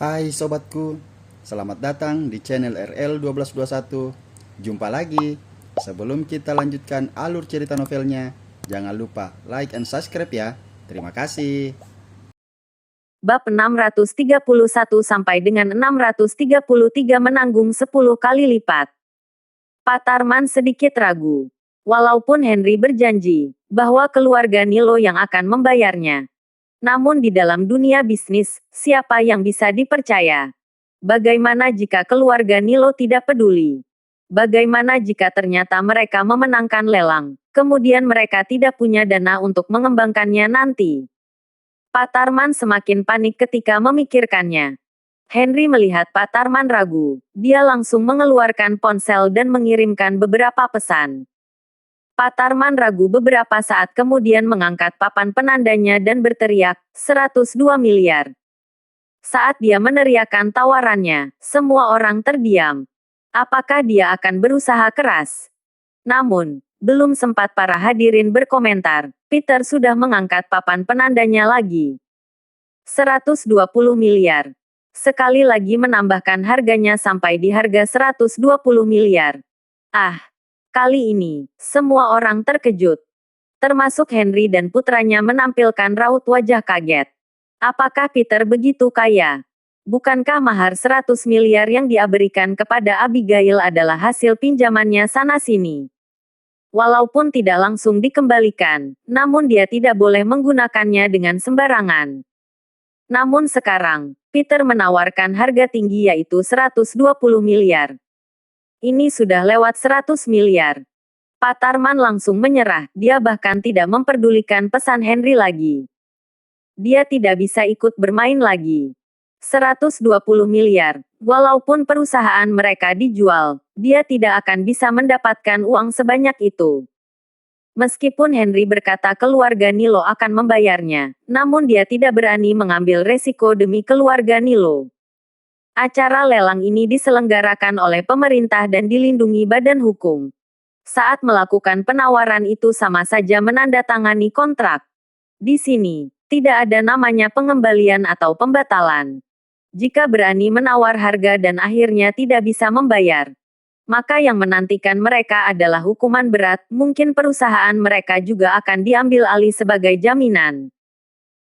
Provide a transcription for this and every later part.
Hai sobatku, selamat datang di channel RL1221. Jumpa lagi. Sebelum kita lanjutkan alur cerita novelnya, jangan lupa like and subscribe ya. Terima kasih. Bab 631 sampai dengan 633 menanggung 10 kali lipat. Pak Tarman sedikit ragu. Walaupun Henry berjanji bahwa keluarga Nilo yang akan membayarnya. Namun di dalam dunia bisnis, siapa yang bisa dipercaya? Bagaimana jika keluarga Nilo tidak peduli? Bagaimana jika ternyata mereka memenangkan lelang, kemudian mereka tidak punya dana untuk mengembangkannya nanti? Pak Tarman semakin panik ketika memikirkannya. Henry melihat Pak Tarman ragu. Dia langsung mengeluarkan ponsel dan mengirimkan beberapa pesan. Pak Tarman ragu beberapa saat kemudian mengangkat papan penandanya dan berteriak, 102 miliar. Saat dia meneriakkan tawarannya, semua orang terdiam. Apakah dia akan berusaha keras? Namun, belum sempat para hadirin berkomentar, Peter sudah mengangkat papan penandanya lagi. 120 miliar. Sekali lagi menambahkan harganya sampai di harga 120 miliar. Ah, kali ini, semua orang terkejut. Termasuk Henry dan putranya menampilkan raut wajah kaget. Apakah Peter begitu kaya? Bukankah mahar 100 miliar yang dia berikan kepada Abigail adalah hasil pinjamannya sana-sini? Walaupun tidak langsung dikembalikan, namun dia tidak boleh menggunakannya dengan sembarangan. Namun sekarang, Peter menawarkan harga tinggi yaitu 120 miliar. Ini sudah lewat 100 miliar. Pak Tarman langsung menyerah, dia bahkan tidak memperdulikan pesan Henry lagi. Dia tidak bisa ikut bermain lagi. 120 miliar, walaupun perusahaan mereka dijual, dia tidak akan bisa mendapatkan uang sebanyak itu. Meskipun Henry berkata keluarga Nilo akan membayarnya, namun dia tidak berani mengambil resiko demi keluarga Nilo. Acara lelang ini diselenggarakan oleh pemerintah dan dilindungi badan hukum. Saat melakukan penawaran itu sama saja menandatangani kontrak. Di sini, tidak ada namanya pengembalian atau pembatalan. Jika berani menawar harga dan akhirnya tidak bisa membayar, maka yang menantikan mereka adalah hukuman berat, mungkin perusahaan mereka juga akan diambil alih sebagai jaminan.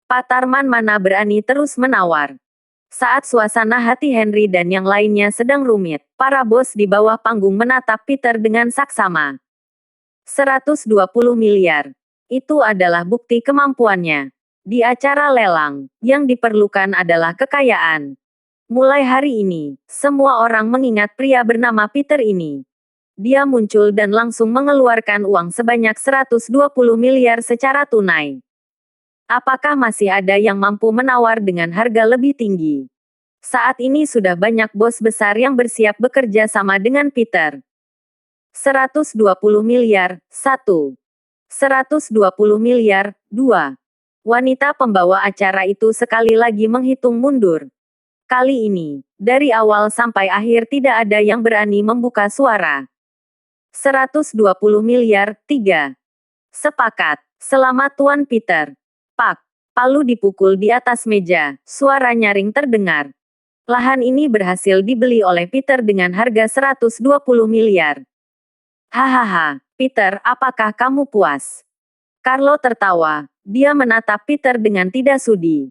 Pak Tarman mana berani terus menawar. Saat suasana hati Henry dan yang lainnya sedang rumit, para bos di bawah panggung menatap Peter dengan saksama. 120 miliar. Itu adalah bukti kemampuannya. Di acara lelang, yang diperlukan adalah kekayaan. Mulai hari ini, semua orang mengingat pria bernama Peter ini. Dia muncul dan langsung mengeluarkan uang sebanyak 120 miliar secara tunai. Apakah masih ada yang mampu menawar dengan harga lebih tinggi? Saat ini sudah banyak bos besar yang bersiap bekerja sama dengan Peter. 120 miliar, 1. 120 miliar, 2. Wanita pembawa acara itu sekali lagi menghitung mundur. Kali ini, dari awal sampai akhir tidak ada yang berani membuka suara. 120 miliar, 3. Sepakat. Selamat Tuan Peter. Pak. Palu dipukul di atas meja, suara nyaring terdengar. Lahan ini berhasil dibeli oleh Peter dengan harga 120 miliar. Hahaha, Peter, apakah kamu puas? Carlo tertawa. Dia menatap Peter dengan tidak sudi.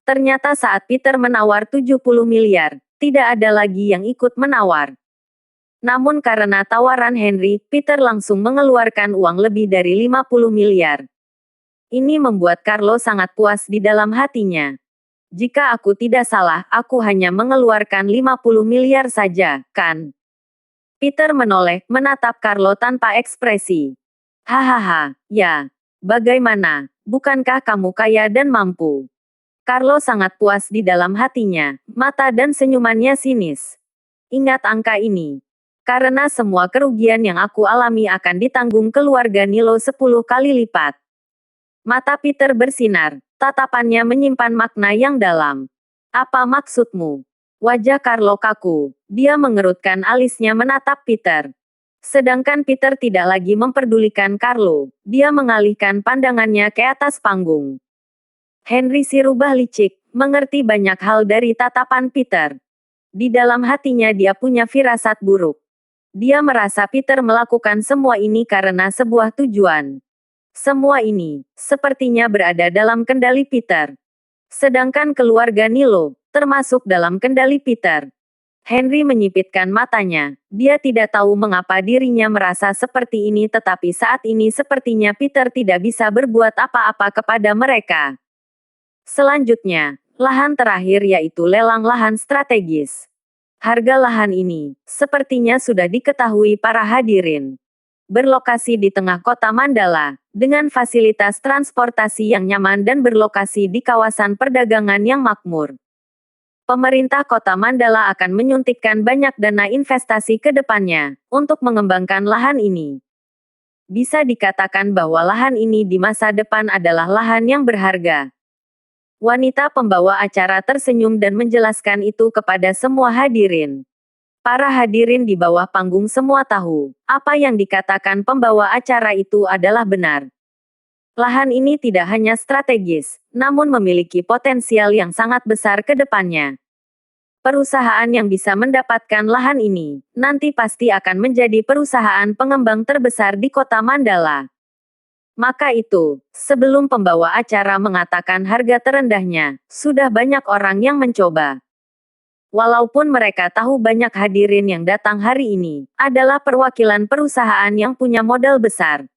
Ternyata saat Peter menawar 70 miliar, tidak ada lagi yang ikut menawar. Namun karena tawaran Henry, Peter langsung mengeluarkan uang lebih dari 50 miliar. Ini membuat Carlo sangat puas di dalam hatinya. Jika aku tidak salah, aku hanya mengeluarkan 50 miliar saja, kan? Peter menoleh, menatap Carlo tanpa ekspresi. Hahaha, ya. Bagaimana? Bukankah kamu kaya dan mampu? Carlo sangat puas di dalam hatinya, mata dan senyumannya sinis. Ingat angka ini. Karena semua kerugian yang aku alami akan ditanggung keluarga Nilo 10 kali lipat. Mata Peter bersinar, tatapannya menyimpan makna yang dalam. Apa maksudmu? Wajah Carlo kaku. Dia mengerutkan alisnya menatap Peter. Sedangkan Peter tidak lagi memperdulikan Carlo. Dia mengalihkan pandangannya ke atas panggung. Henry si rubah licik, mengerti banyak hal dari tatapan Peter. Di dalam hatinya dia punya firasat buruk. Dia merasa Peter melakukan semua ini karena sebuah tujuan. Semua ini, sepertinya berada dalam kendali Peter. Sedangkan keluarga Nilo, termasuk dalam kendali Peter. Henry menyipitkan matanya. Dia tidak tahu mengapa dirinya merasa seperti ini, tetapi saat ini sepertinya Peter tidak bisa berbuat apa-apa kepada mereka. Selanjutnya, lahan terakhir yaitu lelang lahan strategis. Harga lahan ini, sepertinya sudah diketahui para hadirin. Berlokasi di tengah kota Mandala, dengan fasilitas transportasi yang nyaman dan berlokasi di kawasan perdagangan yang makmur. Pemerintah kota Mandala akan menyuntikkan banyak dana investasi ke depannya, untuk mengembangkan lahan ini. Bisa dikatakan bahwa lahan ini di masa depan adalah lahan yang berharga. Wanita pembawa acara tersenyum dan menjelaskan itu kepada semua hadirin. Para hadirin di bawah panggung semua tahu, apa yang dikatakan pembawa acara itu adalah benar. Lahan ini tidak hanya strategis, namun memiliki potensial yang sangat besar ke depannya. Perusahaan yang bisa mendapatkan lahan ini, nanti pasti akan menjadi perusahaan pengembang terbesar di kota Mandala. Maka itu, sebelum pembawa acara mengatakan harga terendahnya, sudah banyak orang yang mencoba. Walaupun mereka tahu banyak hadirin yang datang hari ini, adalah perwakilan perusahaan yang punya modal besar.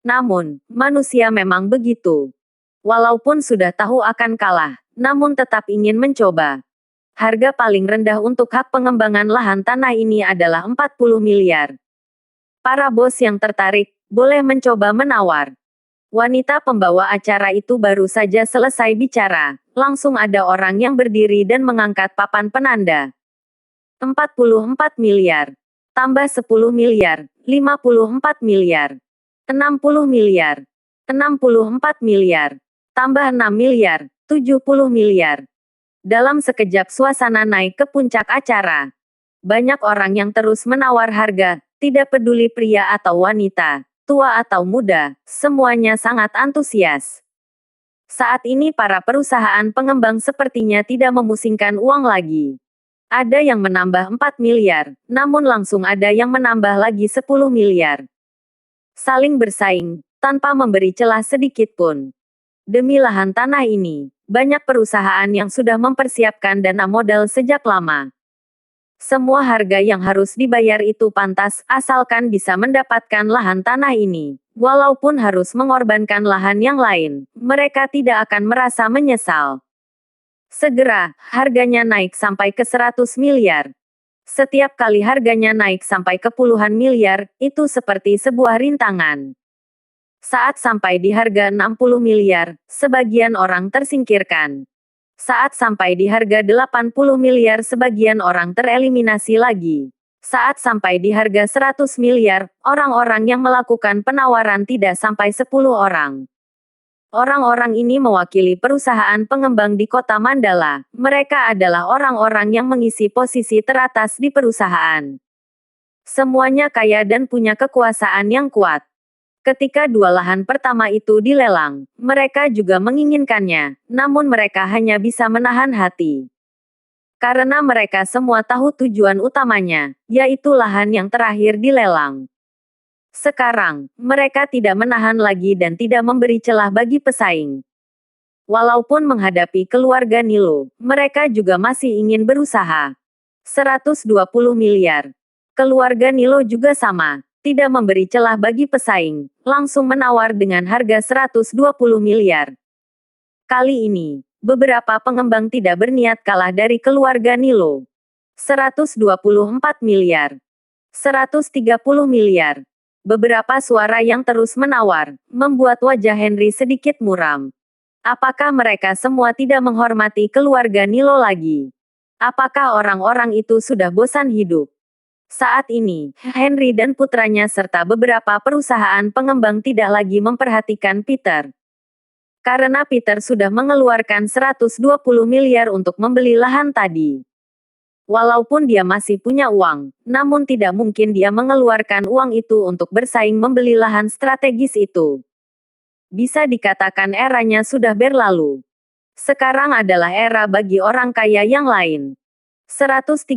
Namun, manusia memang begitu. Walaupun sudah tahu akan kalah, namun tetap ingin mencoba. Harga paling rendah untuk hak pengembangan lahan tanah ini adalah 40 miliar. Para bos yang tertarik, boleh mencoba menawar. Wanita pembawa acara itu baru saja selesai bicara, langsung ada orang yang berdiri dan mengangkat papan penanda. 44 miliar. Tambah 10 miliar, 54 miliar. 60 miliar. 64 miliar. Tambah 6 miliar, 70 miliar. Dalam sekejap suasana naik ke puncak acara. Banyak orang yang terus menawar harga, tidak peduli pria atau wanita, tua atau muda, semuanya sangat antusias. Saat ini para perusahaan pengembang sepertinya tidak memusingkan uang lagi. Ada yang menambah 4 miliar, namun langsung ada yang menambah lagi 10 miliar. Saling bersaing, tanpa memberi celah sedikit pun. Demi lahan tanah ini, banyak perusahaan yang sudah mempersiapkan dana modal sejak lama. Semua harga yang harus dibayar itu pantas, asalkan bisa mendapatkan lahan tanah ini. Walaupun harus mengorbankan lahan yang lain, mereka tidak akan merasa menyesal. Segera, harganya naik sampai ke 100 miliar. Setiap kali harganya naik sampai ke puluhan miliar, itu seperti sebuah rintangan. Saat sampai di harga 60 miliar, sebagian orang tersingkirkan. Saat sampai di harga 80 miliar sebagian orang tereliminasi lagi. Saat sampai di harga 100 miliar, orang-orang yang melakukan penawaran tidak sampai 10 orang. Orang-orang ini mewakili perusahaan pengembang di kota Mandala. Mereka adalah orang-orang yang mengisi posisi teratas di perusahaan. Semuanya kaya dan punya kekuasaan yang kuat. Ketika dua lahan pertama itu dilelang, mereka juga menginginkannya, namun mereka hanya bisa menahan hati. Karena mereka semua tahu tujuan utamanya, yaitu lahan yang terakhir dilelang. Sekarang, mereka tidak menahan lagi dan tidak memberi celah bagi pesaing. Walaupun menghadapi keluarga Nilo, mereka juga masih ingin berusaha. 120 miliar. Keluarga Nilo juga sama. Tidak memberi celah bagi pesaing, langsung menawar dengan harga 120 miliar. Kali ini, beberapa pengembang tidak berniat kalah dari keluarga Nilo. 124 miliar. 130 miliar. Beberapa suara yang terus menawar, membuat wajah Henry sedikit muram. Apakah mereka semua tidak menghormati keluarga Nilo lagi? Apakah orang-orang itu sudah bosan hidup? Saat ini, Henry dan putranya serta beberapa perusahaan pengembang tidak lagi memperhatikan Peter. Karena Peter sudah mengeluarkan 120 miliar untuk membeli lahan tadi. Walaupun dia masih punya uang, namun tidak mungkin dia mengeluarkan uang itu untuk bersaing membeli lahan strategis itu. Bisa dikatakan eranya sudah berlalu. Sekarang adalah era bagi orang kaya yang lain. 136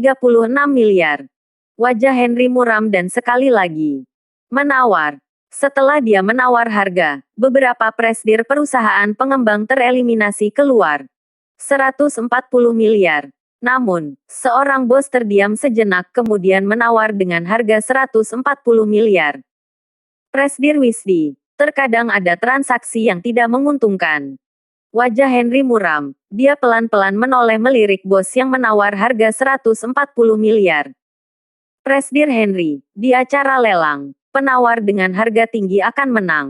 miliar. Wajah Henry muram dan sekali lagi menawar. Setelah dia menawar harga, beberapa presidir perusahaan pengembang tereliminasi keluar. 140 miliar. Namun, seorang bos terdiam sejenak kemudian menawar dengan harga 140 miliar. Presidir Wisdi, terkadang ada transaksi yang tidak menguntungkan. Wajah Henry muram. Dia pelan-pelan menoleh melirik bos yang menawar harga 140 miliar. Presidir Henry, di acara lelang, penawar dengan harga tinggi akan menang.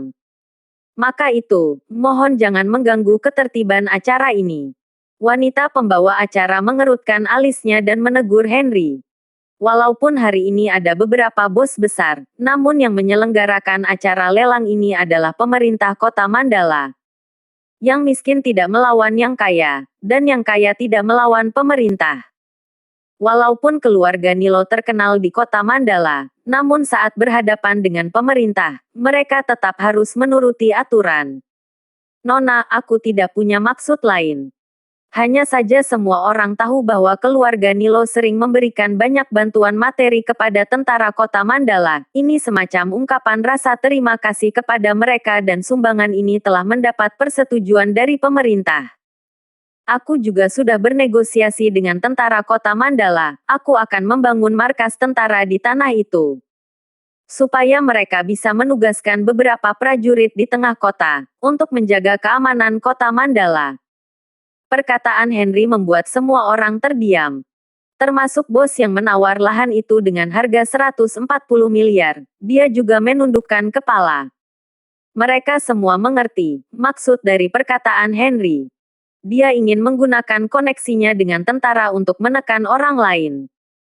Maka itu, mohon jangan mengganggu ketertiban acara ini. Wanita pembawa acara mengerutkan alisnya dan menegur Henry. Walaupun hari ini ada beberapa bos besar, namun yang menyelenggarakan acara lelang ini adalah pemerintah kota Mandala. Yang miskin tidak melawan yang kaya, dan yang kaya tidak melawan pemerintah. Walaupun keluarga Nilo terkenal di kota Mandala, namun saat berhadapan dengan pemerintah, mereka tetap harus menuruti aturan. Nona, aku tidak punya maksud lain. Hanya saja semua orang tahu bahwa keluarga Nilo sering memberikan banyak bantuan materi kepada tentara kota Mandala. Ini semacam ungkapan rasa terima kasih kepada mereka dan sumbangan ini telah mendapat persetujuan dari pemerintah. Aku juga sudah bernegosiasi dengan tentara kota Mandala. Aku akan membangun markas tentara di tanah itu. Supaya mereka bisa menugaskan beberapa prajurit di tengah kota, untuk menjaga keamanan kota Mandala. Perkataan Henry membuat semua orang terdiam. Termasuk bos yang menawar lahan itu dengan harga 140 miliar. Dia juga menundukkan kepala. Mereka semua mengerti maksud dari perkataan Henry. Dia ingin menggunakan koneksinya dengan tentara untuk menekan orang lain.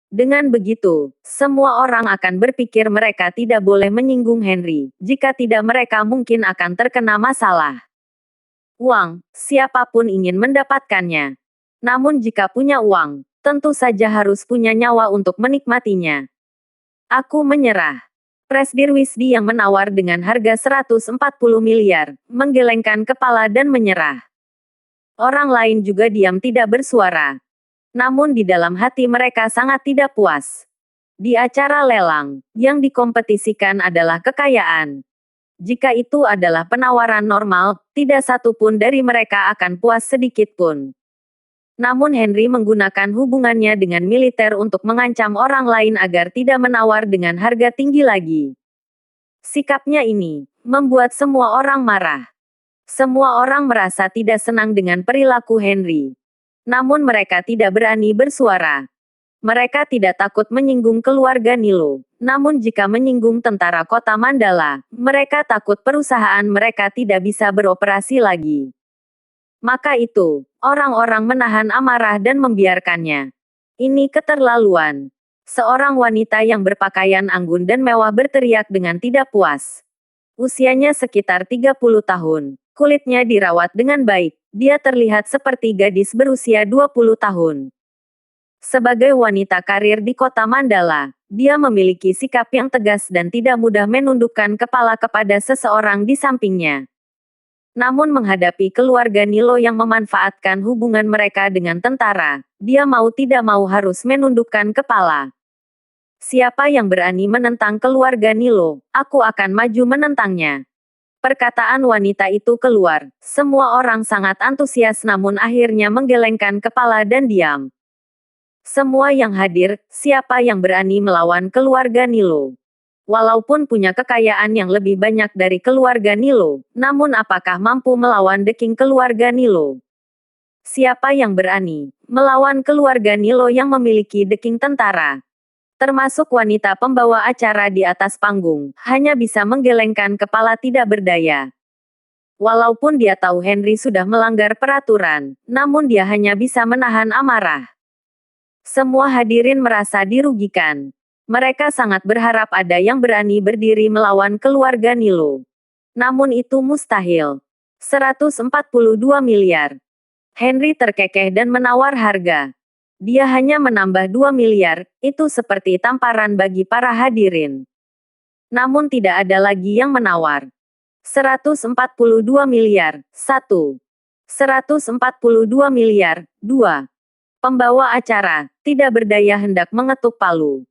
Dengan begitu, semua orang akan berpikir mereka tidak boleh menyinggung Henry. Jika tidak mereka mungkin akan terkena masalah. Uang, siapapun ingin mendapatkannya. Namun jika punya uang, tentu saja harus punya nyawa untuk menikmatinya. Aku menyerah. Presidir Wisdi yang menawar dengan harga 140 miliar, menggelengkan kepala dan menyerah. Orang lain juga diam tidak bersuara. Namun di dalam hati mereka sangat tidak puas. Di acara lelang, yang dikompetisikan adalah kekayaan. Jika itu adalah penawaran normal, tidak satu pun dari mereka akan puas sedikit pun. Namun Henry menggunakan hubungannya dengan militer untuk mengancam orang lain agar tidak menawar dengan harga tinggi lagi. Sikapnya ini membuat semua orang marah. Semua orang merasa tidak senang dengan perilaku Henry. Namun mereka tidak berani bersuara. Mereka tidak takut menyinggung keluarga Nilo, namun jika menyinggung tentara kota Mandala, mereka takut perusahaan mereka tidak bisa beroperasi lagi. Maka itu, orang-orang menahan amarah dan membiarkannya. Ini keterlaluan. Seorang wanita yang berpakaian anggun dan mewah berteriak dengan tidak puas. Usianya sekitar 30 tahun, kulitnya dirawat dengan baik, dia terlihat seperti gadis berusia 20 tahun. Sebagai wanita karir di kota Mandala, dia memiliki sikap yang tegas dan tidak mudah menundukkan kepala kepada seseorang di sampingnya. Namun menghadapi keluarga Nilo yang memanfaatkan hubungan mereka dengan tentara, dia mau tidak mau harus menundukkan kepala. Siapa yang berani menentang keluarga Nilo, aku akan maju menentangnya. Perkataan wanita itu keluar, semua orang sangat antusias namun akhirnya menggelengkan kepala dan diam. Semua yang hadir, siapa yang berani melawan keluarga Nilo? Walaupun punya kekayaan yang lebih banyak dari keluarga Nilo, namun apakah mampu melawan deking keluarga Nilo? Siapa yang berani melawan keluarga Nilo yang memiliki deking tentara? Termasuk wanita pembawa acara di atas panggung, hanya bisa menggelengkan kepala tidak berdaya. Walaupun dia tahu Henry sudah melanggar peraturan, namun dia hanya bisa menahan amarah. Semua hadirin merasa dirugikan. Mereka sangat berharap ada yang berani berdiri melawan keluarga Nilo. Namun itu mustahil. 142 miliar. Henry terkekeh dan menawar harga. Dia hanya menambah 2 miliar, itu seperti tamparan bagi para hadirin. Namun tidak ada lagi yang menawar. 142 miliar, 1. 142 miliar, 2. Pembawa acara, tidak berdaya hendak mengetuk palu.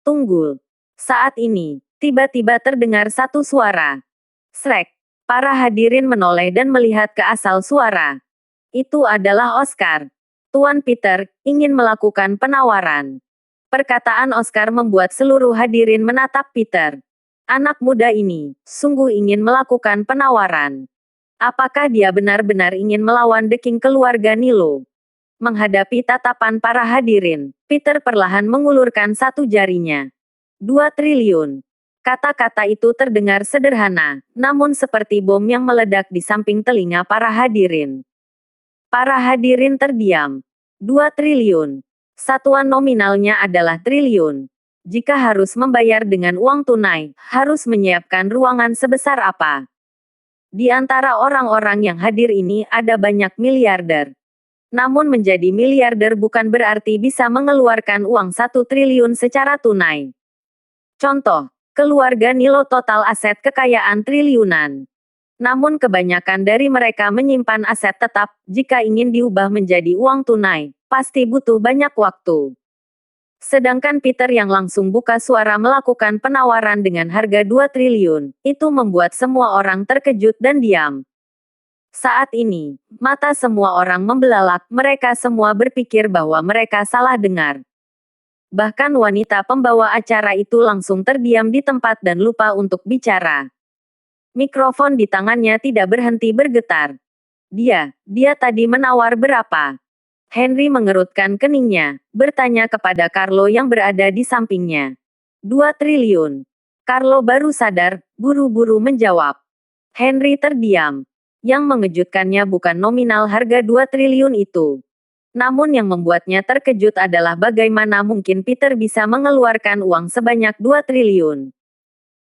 Tunggu. Saat ini, tiba-tiba terdengar satu suara. Srek. Para hadirin menoleh dan melihat ke asal suara. Itu adalah Oscar. Tuan Peter, ingin melakukan penawaran. Perkataan Oscar membuat seluruh hadirin menatap Peter. Anak muda ini, sungguh ingin melakukan penawaran. Apakah dia benar-benar ingin melawan The King keluarga Nilo? Menghadapi tatapan para hadirin, Peter perlahan mengulurkan satu jarinya. 2 triliun. Kata-kata itu terdengar sederhana, namun seperti bom yang meledak di samping telinga para hadirin. Para hadirin terdiam. 2 triliun. Satuan nominalnya adalah triliun. Jika harus membayar dengan uang tunai, harus menyiapkan ruangan sebesar apa? Di antara orang-orang yang hadir ini ada banyak miliarder. Namun menjadi miliarder bukan berarti bisa mengeluarkan uang 1 triliun secara tunai. Contoh, keluarga Nilo total aset kekayaan triliunan. Namun kebanyakan dari mereka menyimpan aset tetap, jika ingin diubah menjadi uang tunai, pasti butuh banyak waktu. Sedangkan Peter yang langsung buka suara melakukan penawaran dengan harga 2 triliun, itu membuat semua orang terkejut dan diam. Saat ini, mata semua orang membelalak, mereka semua berpikir bahwa mereka salah dengar. Bahkan wanita pembawa acara itu langsung terdiam di tempat dan lupa untuk bicara. Mikrofon di tangannya tidak berhenti bergetar. Dia tadi menawar berapa? Henry mengerutkan keningnya, bertanya kepada Carlo yang berada di sampingnya. 2 triliun. Carlo baru sadar, buru-buru menjawab. Henry terdiam. Yang mengejutkannya bukan nominal harga 2 triliun itu. Namun yang membuatnya terkejut adalah bagaimana mungkin Peter bisa mengeluarkan uang sebanyak 2 triliun.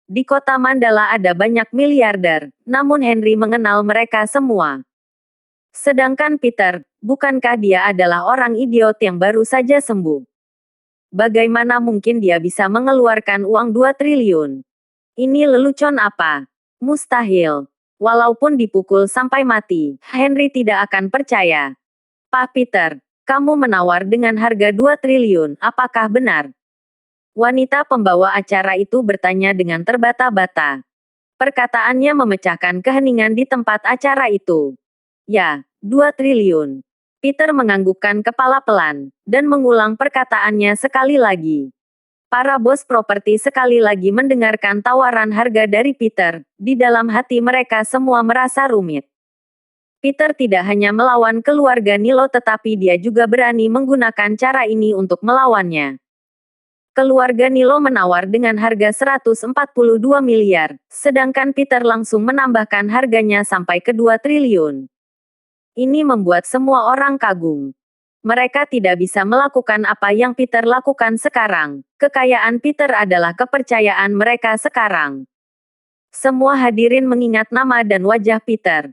Di kota Mandala ada banyak miliarder, namun Henry mengenal mereka semua. Sedangkan Peter, bukankah dia adalah orang idiot yang baru saja sembuh? Bagaimana mungkin dia bisa mengeluarkan uang 2 triliun? Ini lelucon apa? Mustahil. Walaupun dipukul sampai mati, Henry tidak akan percaya. Pak Peter, kamu menawar dengan harga 2 triliun, apakah benar? Wanita pembawa acara itu bertanya dengan terbata-bata. Perkataannya memecahkan keheningan di tempat acara itu. Ya, 2 triliun. Peter menganggukkan kepala pelan, dan mengulang perkataannya sekali lagi. Para bos properti sekali lagi mendengarkan tawaran harga dari Peter, di dalam hati mereka semua merasa rumit. Peter tidak hanya melawan keluarga Nilo tetapi dia juga berani menggunakan cara ini untuk melawannya. Keluarga Nilo menawar dengan harga 142 miliar, sedangkan Peter langsung menambahkan harganya sampai ke 2 triliun. Ini membuat semua orang kagum. Mereka tidak bisa melakukan apa yang Peter lakukan sekarang. Kekayaan Peter adalah kepercayaan mereka sekarang. Semua hadirin mengingat nama dan wajah Peter.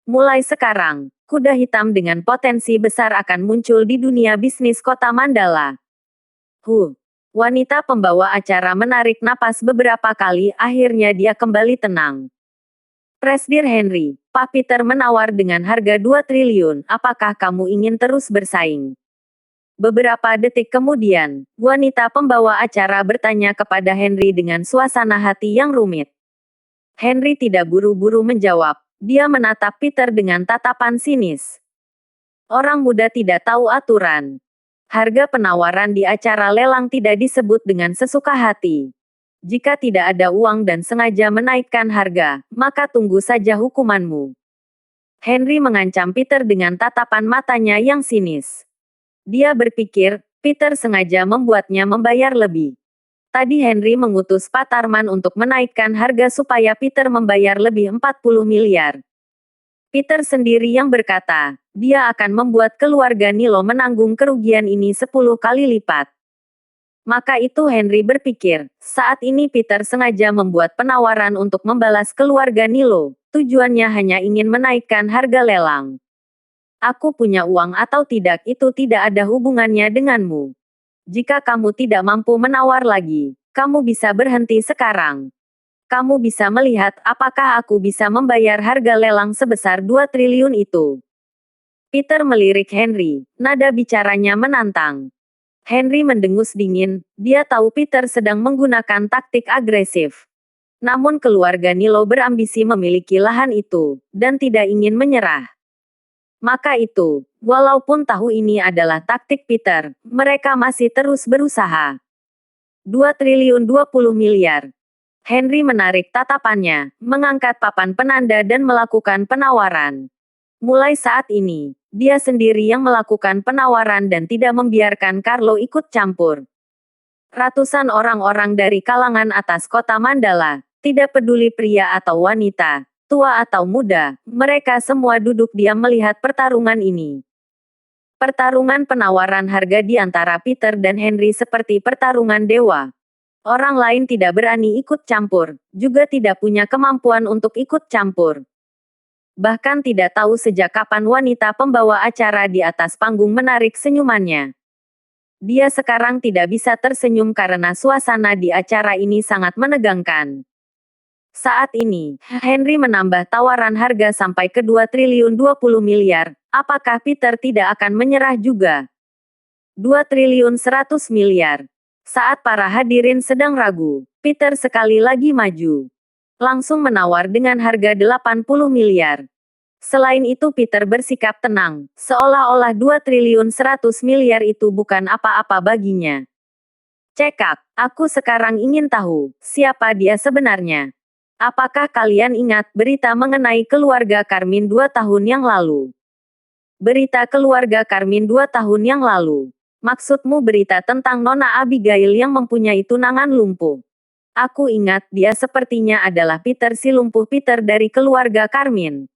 Mulai sekarang, kuda hitam dengan potensi besar akan muncul di dunia bisnis kota Mandala. Wanita pembawa acara menarik napas beberapa kali, akhirnya dia kembali tenang. Presdir Henry, Pak Peter menawar dengan harga 2 triliun, apakah kamu ingin terus bersaing? Beberapa detik kemudian, wanita pembawa acara bertanya kepada Henry dengan suasana hati yang rumit. Henry tidak buru-buru menjawab, dia menatap Peter dengan tatapan sinis. Orang muda tidak tahu aturan. Harga penawaran di acara lelang tidak disebut dengan sesuka hati. Jika tidak ada uang dan sengaja menaikkan harga, maka tunggu saja hukumanmu. Henry mengancam Peter dengan tatapan matanya yang sinis. Dia berpikir, Peter sengaja membuatnya membayar lebih. Tadi Henry mengutus Pak Tarman untuk menaikkan harga supaya Peter membayar lebih 40 miliar. Peter sendiri yang berkata, dia akan membuat keluarga Nilo menanggung kerugian ini 10 kali lipat. Maka itu Henry berpikir, saat ini Peter sengaja membuat penawaran untuk membalas keluarga Nilo, tujuannya hanya ingin menaikkan harga lelang. Aku punya uang atau tidak itu tidak ada hubungannya denganmu. Jika kamu tidak mampu menawar lagi, kamu bisa berhenti sekarang. Kamu bisa melihat apakah aku bisa membayar harga lelang sebesar 2 triliun itu. Peter melirik Henry, nada bicaranya menantang. Henry mendengus dingin, dia tahu Peter sedang menggunakan taktik agresif. Namun keluarga Nilo berambisi memiliki lahan itu, dan tidak ingin menyerah. Maka itu, walaupun tahu ini adalah taktik Peter, mereka masih terus berusaha. 2 triliun 20 miliar. Henry menarik tatapannya, mengangkat papan penanda dan melakukan penawaran. Mulai saat ini, dia sendiri yang melakukan penawaran dan tidak membiarkan Carlo ikut campur. Ratusan orang-orang dari kalangan atas kota Mandala, tidak peduli pria atau wanita, tua atau muda, mereka semua duduk diam melihat pertarungan ini. Pertarungan penawaran harga di antara Peter dan Henry seperti pertarungan dewa. Orang lain tidak berani ikut campur, juga tidak punya kemampuan untuk ikut campur. Bahkan tidak tahu sejak kapan wanita pembawa acara di atas panggung menarik senyumannya. Dia sekarang tidak bisa tersenyum karena suasana di acara ini sangat menegangkan. Saat ini, Henry menambah tawaran harga sampai ke 2 triliun 20 miliar, apakah Peter tidak akan menyerah juga? 2 triliun 100 miliar. Saat para hadirin sedang ragu, Peter sekali lagi maju. Langsung menawar dengan harga 80 miliar. Selain itu Peter bersikap tenang, seolah-olah 2 triliun 100 miliar itu bukan apa-apa baginya. Cekak, aku sekarang ingin tahu, siapa dia sebenarnya? Apakah kalian ingat berita mengenai keluarga Carmine 2 tahun yang lalu? Berita keluarga Carmine 2 tahun yang lalu. Maksudmu berita tentang Nona Abigail yang mempunyai tunangan lumpuh? Aku ingat dia sepertinya adalah Peter si lumpuh Peter dari keluarga Carmine.